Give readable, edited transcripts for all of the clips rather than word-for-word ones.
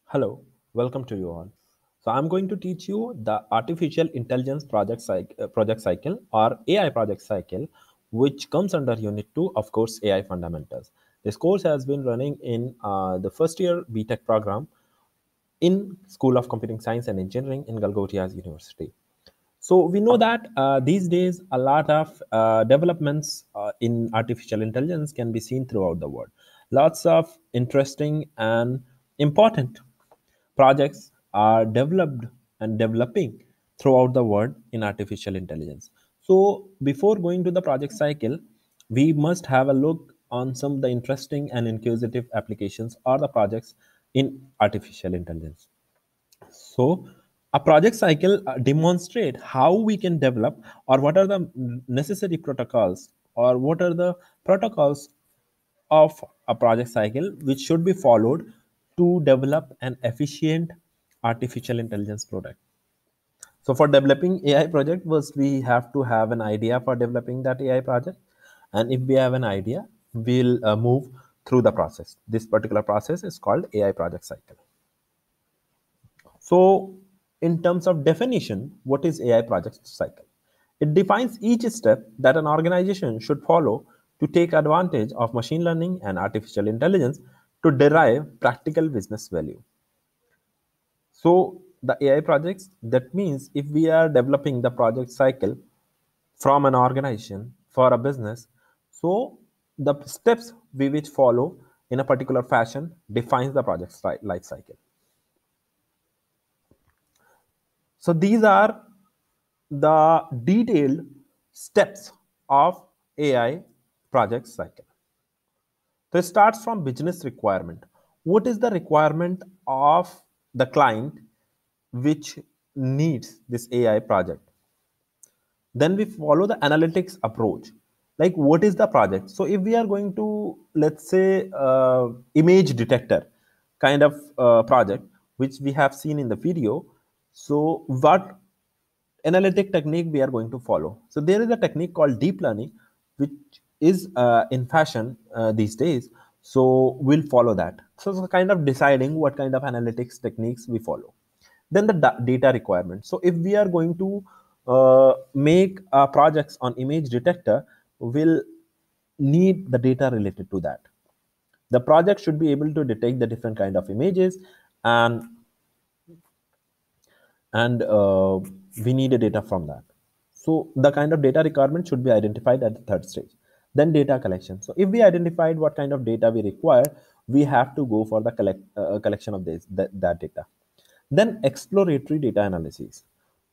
Hello, welcome to you all. So I'm going to teach you the artificial intelligence project cycle or AI project cycle, which comes under Unit 2, of course, AI fundamentals. This course has been running in the first year BTech program in School of Computing Science and Engineering in Galgotias University. So we know that these days a lot of developments in artificial intelligence can be seen throughout the world. Lots of interesting and important projects are developed and developing throughout the world in artificial intelligence. So before going to the project cycle, we must have a look on some of the interesting and inquisitive applications or the projects in artificial intelligence. So a project cycle demonstrate how we can develop or what are the necessary protocols or what are the protocols of a project cycle which should be followed to develop an efficient artificial intelligence product. So for developing AI project, first we have to have an idea for developing that AI project. And if we have an idea, we'll move through the process. This particular process is called AI project cycle. So in terms of definition, what is AI project cycle? It defines each step that an organization should follow to take advantage of machine learning and artificial intelligence to derive practical business value. So the AI projects, that means if we are developing the project cycle from an organization for a business, so the steps we which follow in a particular fashion defines the project life cycle. So these are the detailed steps of AI project cycle. So it starts from business requirement. What is the requirement of the client which needs this AI project? Then we follow the analytics approach. Like what is the project? So if we are going to, let's say, image detector kind of project, which we have seen in the video. So what analytic technique we are going to follow? So there is a technique called deep learning, which is in fashion these days. So we'll follow that. So it's kind of deciding what kind of analytics techniques we follow. Then the data requirement. So if we are going to make projects on image detector, we'll need the data related to that. The project should be able to detect the different kind of images, and and we need a data from that. So the kind of data requirement should be identified at the third stage. Then data collection. So if we identified what kind of data we require, we have to go for the collection of that data. Then exploratory data analysis.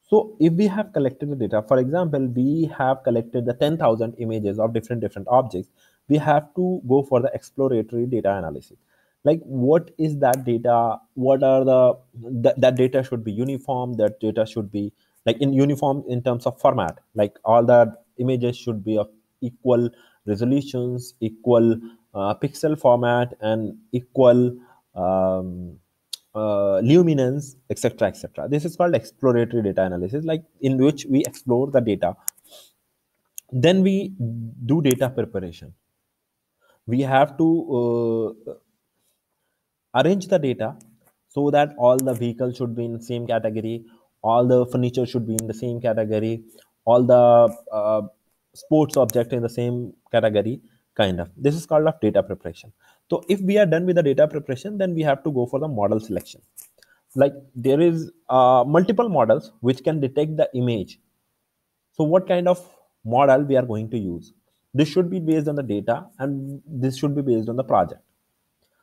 So if we have collected the data, for example, we have collected the 10,000 images of different objects, we have to go for the exploratory data analysis. Like what is that data? What are that data should be uniform, that data should be like in uniform in terms of format, like all the images should be of equal resolutions, equal pixel format, and equal luminance, etc., etc. This is called exploratory data analysis, like in which we explore the data. Then we do data preparation. We have to arrange the data so that all the vehicles should be in the same category, all the furniture should be in the same category, all the sports object in the same category, kind of. This is called of data preparation. So if we are done with the data preparation, then we have to go for the model selection. Like there is multiple models which can detect the image. So what kind of model we are going to use? This should be based on the data, and this should be based on the project.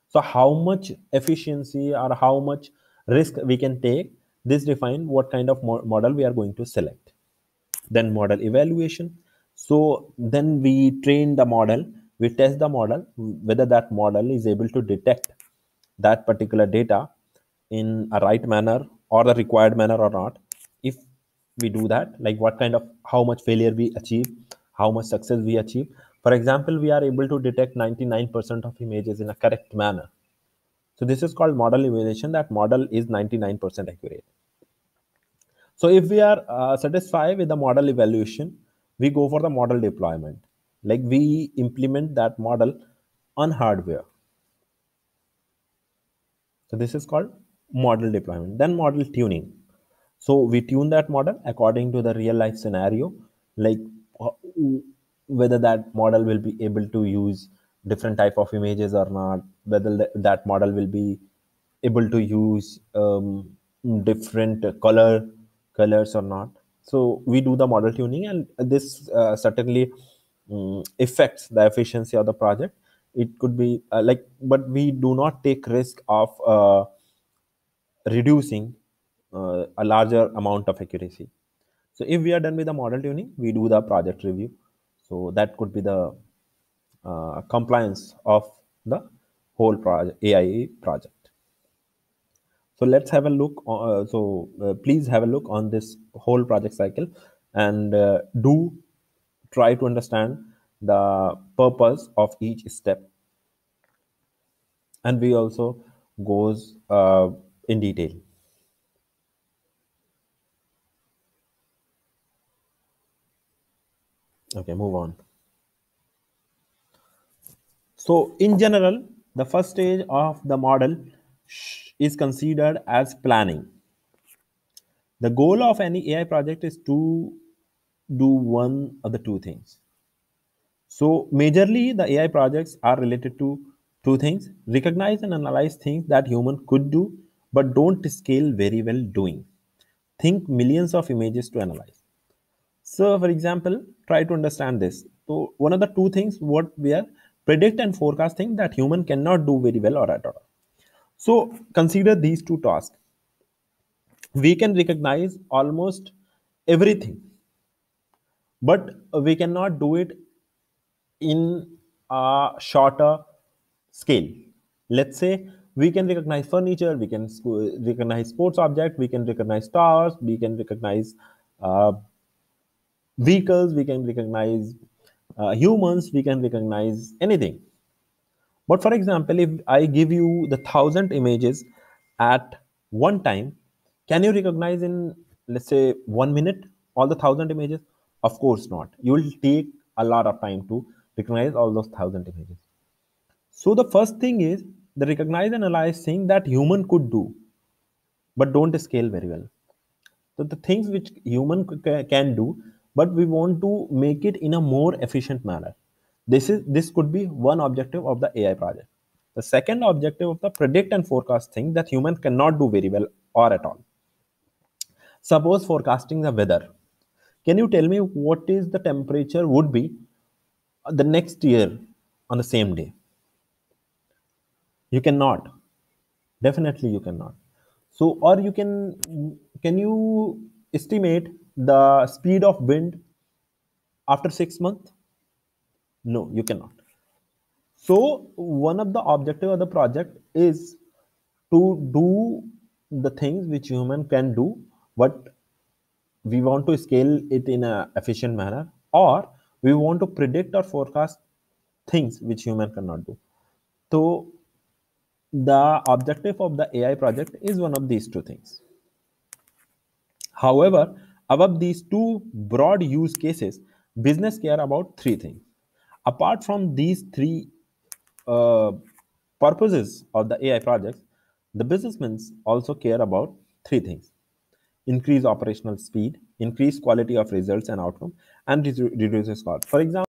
So how much efficiency or how much risk we can take, this define what kind of model we are going to select. Then model evaluation. So then we train the model, we test the model whether that model is able to detect that particular data in a right manner or the required manner or not. If we do that, like what kind of, how much failure we achieve, how much success we achieve. For example, we are able to detect 99% of images in a correct manner. So this is called model evaluation, that model is 99% accurate. So if we are satisfied with the model evaluation, we go for the model deployment. Like we implement that model on hardware. So this is called model deployment, then model tuning. So we tune that model according to the real life scenario, like whether that model will be able to use different type of images or not, whether that model will be able to use different colors or not. So we do the model tuning, and this certainly affects the efficiency of the project. It could be but we do not take risk of reducing a larger amount of accuracy. So if we are done with the model tuning, we do the project review. So that could be the compliance of the whole project, AI project. So let's have a look. Please have a look on this whole project cycle, and do try to understand the purpose of each step. And we also goes in detail. Okay, move on. So in general, the first stage of the model is considered as planning. The goal of any AI project is to do one of the two things. So majorly the AI projects are related to two things: recognize and analyze things that human could do but don't scale very well doing. Think millions of images to analyze. So, for example, try to understand this. So, one of the two things what we are predict and forecasting that human cannot do very well or at all. So, consider these two tasks. We can recognize almost everything, but we cannot do it in a shorter scale. Let's say we can recognize furniture, we can recognize sports object, we can recognize stars, we can recognize uh, vehicles, we can recognize humans, we can recognize anything. But for example, if I give you the 1,000 images at one time, can you recognize in, let's say, 1 minute all the 1,000 images? Of course not. You will take a lot of time to recognize all those 1,000 images. So the first thing is the recognize and analyze thing that human could do, but don't scale very well. So the things which human can do, but we want to make it in a more efficient manner. This could be one objective of the AI project. The second objective of the predict and forecast thing that human cannot do very well or at all. Suppose forecasting the weather. Can you tell me what is the temperature would be the next year on the same day? You cannot. Definitely you cannot. So, or you can you estimate the speed of wind after 6 months? No, you cannot. So, one of the objective of the project is to do the things which human can do, but we want to scale it in a efficient manner, or we want to predict or forecast things which human cannot do. So, the objective of the AI project is one of these two things. However, above these two broad use cases, business care about three things. Apart from these three uh, purposes of the AI projects, the businessmen also care about three things: increase operational speed, increase quality of results and outcome, and reduces cost. For example,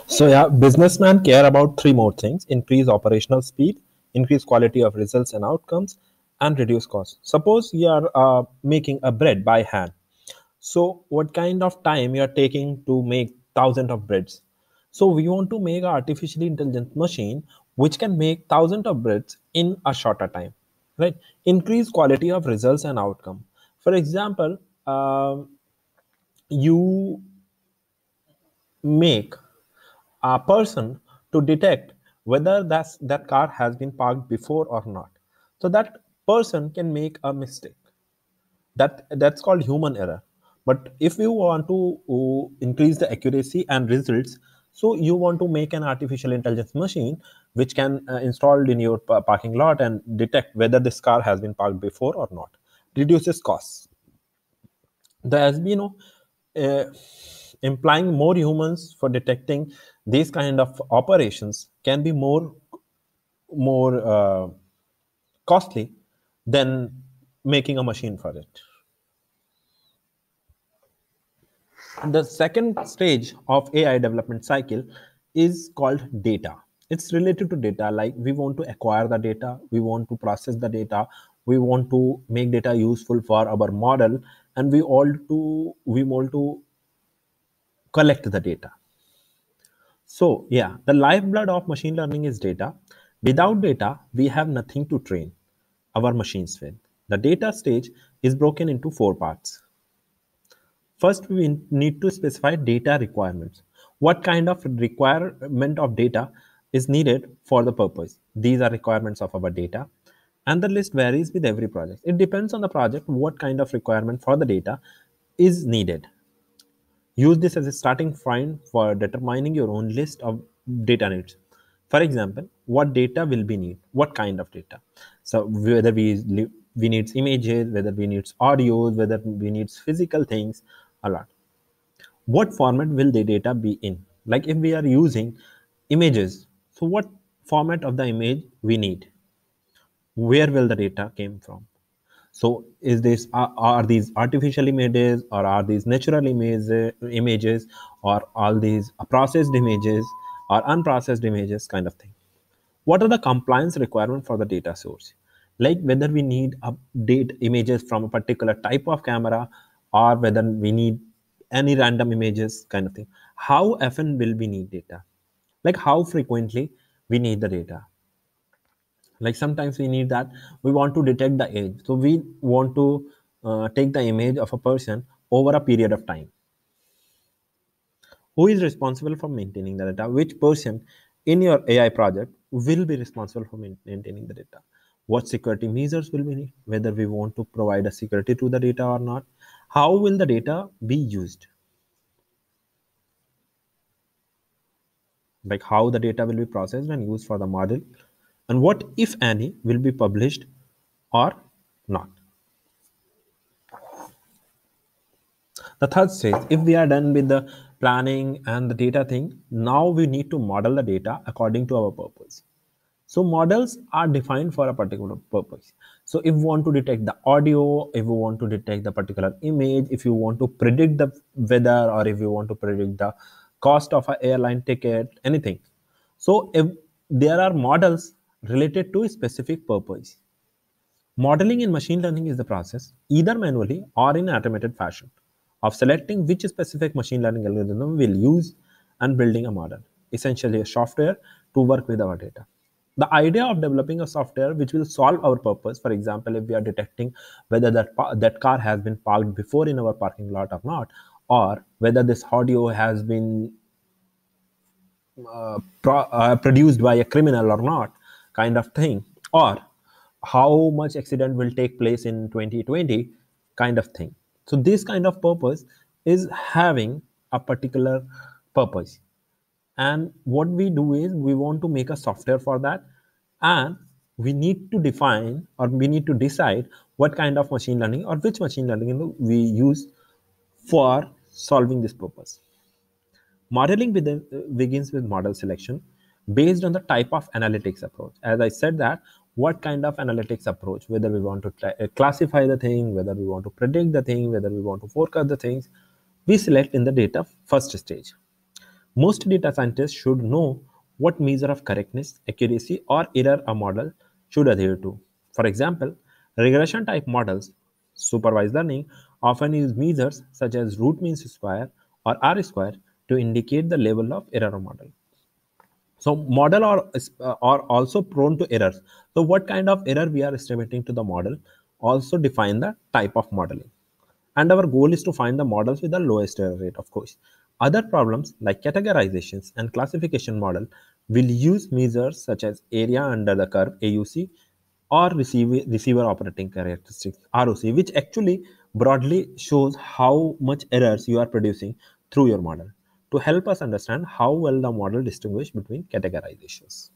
so yeah, businessmen care about three more things: increase operational speed, increase quality of results and outcomes, and reduce costs. Suppose you are making a bread by hand. So what kind of time you are taking to make thousands of breads? So we want to make an artificially intelligent machine which can make thousands of breads in a shorter time, right? Increase quality of results and outcome. For example, you make a person to detect whether that car has been parked before or not. So that person can make a mistake. That's called human error. But if you want to increase the accuracy and results, so you want to make an artificial intelligence machine which can installed in your parking lot and detect whether this car has been parked before or not. Reduces costs. There has been implying more humans for detecting these kind of operations can be more costly, than making a machine for it. The second stage of AI development cycle is called data. It's related to data, like we want to acquire the data, we want to process the data, we want to make data useful for our model, and we want to collect the data. So yeah, the lifeblood of machine learning is data. Without data, we have nothing to train our machines with. The data stage is broken into four parts. First, we need to specify data requirements. What kind of requirement of data is needed for the purpose? These are requirements of our data. And the list varies with every project. It depends on the project what kind of requirement for the data is needed. Use this as a starting point for determining your own list of data needs. For example, what data will be need? What kind of data? So whether we need images, whether we need audios, whether we need physical things, a lot. What format will the data be in? Like if we are using images, so what format of the image we need? Where will the data came from? So is this are these artificial images, or are these natural images, or all these processed images or unprocessed images, kind of thing? What are the compliance requirements for the data source? Like whether we need update images from a particular type of camera, or whether we need any random images, kind of thing. How often will we need data? Like how frequently we need the data? Like sometimes we need that we want to detect the age, so we want to take the image of a person over a period of time. Who is responsible for maintaining the data? Which person in your AI project will be responsible for maintaining the data? What security measures will we need? Whether we want to provide a security to the data or not? How will the data be used? Like how the data will be processed and used for the model, and what, if any, will be published or not. The third stage, if we are done with the planning and the data thing, now we need to model the data according to our purpose. So models are defined for a particular purpose. So if we want to detect the audio, if we want to detect the particular image, if you want to predict the weather, or if you want to predict the cost of an airline ticket, anything. So if there are models related to a specific purpose. Modeling in machine learning is the process, either manually or in automated fashion, of selecting which specific machine learning algorithm we'll use and building a model, essentially a software to work with our data. The idea of developing a software which will solve our purpose, for example, if we are detecting whether that car has been parked before in our parking lot or not, or whether this audio has been produced by a criminal or not, kind of thing, or how much accident will take place in 2020, kind of thing. So this kind of purpose is having a particular purpose, and what we do is we want to make a software for that, and we need to define, or we need to decide what kind of machine learning or which machine learning we use for solving this purpose. Modeling begins with model selection based on the type of analytics approach. As I said that, what kind of analytics approach, whether we want to classify the thing, whether we want to predict the thing, whether we want to forecast the things, we select in the data first stage. Most data scientists should know what measure of correctness, accuracy, or error a model should adhere to. For example, regression type models, supervised learning, often use measures such as root mean square or R square to indicate the level of error of model. So model are also prone to errors. So what kind of error we are estimating to the model also define the type of modeling. And our goal is to find the models with the lowest error rate, of course. Other problems like categorizations and classification model will use measures such as area under the curve, AUC, or receiver operating characteristics, ROC, which actually broadly shows how much errors you are producing through your model, to help us understand how well the model distinguishes between categorizations.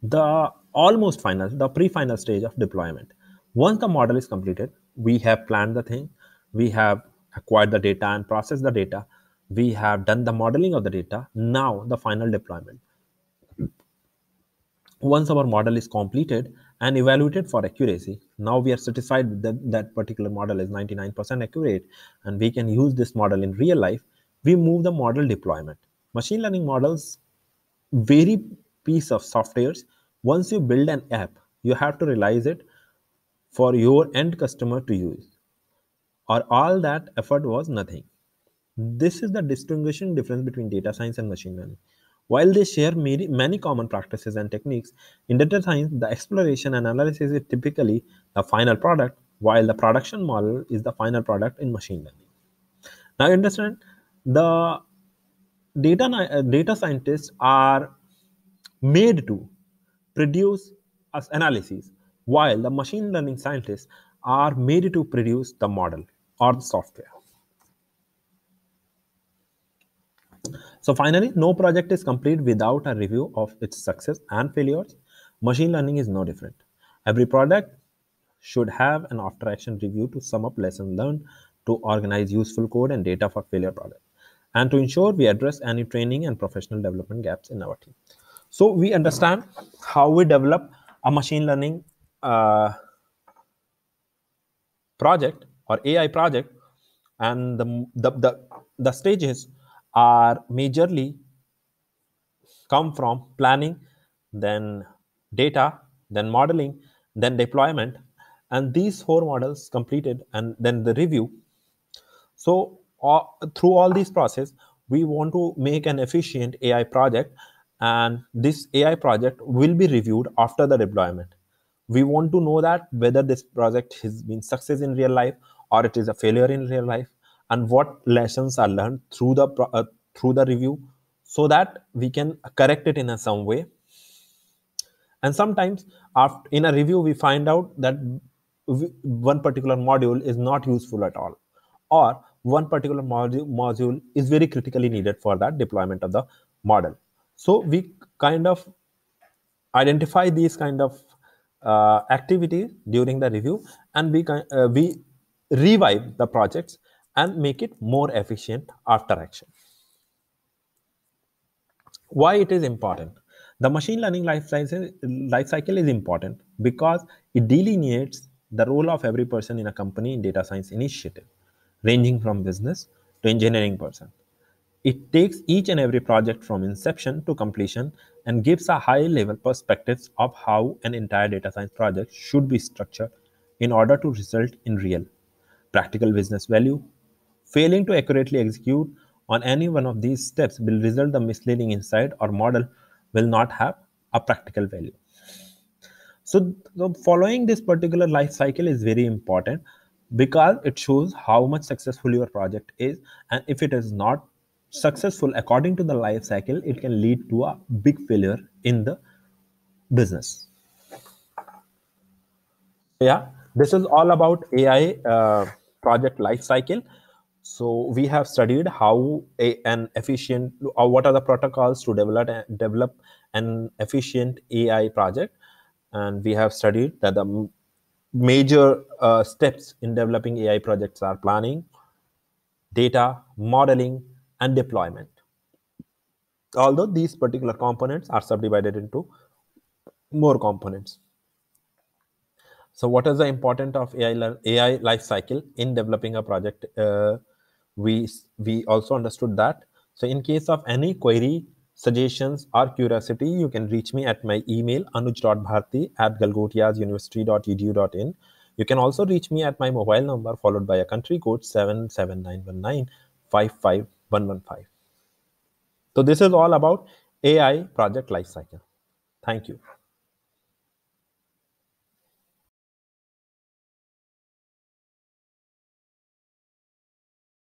The almost final, the pre-final stage of deployment. Once the model is completed, we have planned the thing, we have acquired the data and processed the data, we have done the modeling of the data. Now the final deployment. Once our model is completed and evaluated for accuracy, now we are satisfied with that particular model is 99% accurate and we can use this model in real life, we move the model deployment. Machine learning models vary piece of softwares. Once you build an app, you have to realize it for your end customer to use, or all that effort was nothing. This is the distinguishing difference between data science and machine learning. While they share many common practices and techniques, in data science, the exploration and analysis is typically the final product, while the production model is the final product in machine learning. Now, you understand the data scientists are made to produce as analysis, while the machine learning scientists are made to produce the model or the software. So finally, no project is complete without a review of its success and failures. Machine learning is no different. Every product should have an after action review to sum up lessons learned, to organize useful code and data for failure product, and to ensure we address any training and professional development gaps in our team. So we understand how we develop a machine learning project or AI project, and the stages are majorly come from planning, then data, then modeling, then deployment, and these four models completed and then the review. So through all these process, we want to make an efficient AI project, and this AI project will be reviewed after the deployment. We want to know that whether this project has been success in real life or it is a failure in real life, and what lessons are learned through the review, so that we can correct it in some way. And sometimes after in a review we find out that one particular module is not useful at all, or one particular module is very critically needed for that deployment of the model. So we kind of identify these kind of activities during the review, and we revive the projects and make it more efficient after action. Why it is important? The machine learning life cycle is important because it delineates the role of every person in a company in data science initiative, ranging from business to engineering person. It takes each and every project from inception to completion and gives a high level perspectives of how an entire data science project should be structured in order to result in real practical business value. Failing to accurately execute on any one of these steps will result the misleading insight or model will not have a practical value. So following this particular life cycle is very important because it shows how much successful your project is, and if it is not successful according to the life cycle, it can lead to a big failure in the business. Yeah, this is all about AI project life cycle. So we have studied how an efficient, or what are the protocols to develop an efficient AI project, and we have studied that the major steps in developing AI projects are planning, data, modeling, and deployment. Although these particular components are subdivided into more components. So what is the importance of AI life cycle in developing a project? We also understood that. So in case of any query, suggestions, or curiosity, you can reach me at my email anuj.bharti@galgotiasuniversity.edu.in. You can also reach me at my mobile number followed by a country code 77919 55115. So this is all about AI project life cycle. Thank you.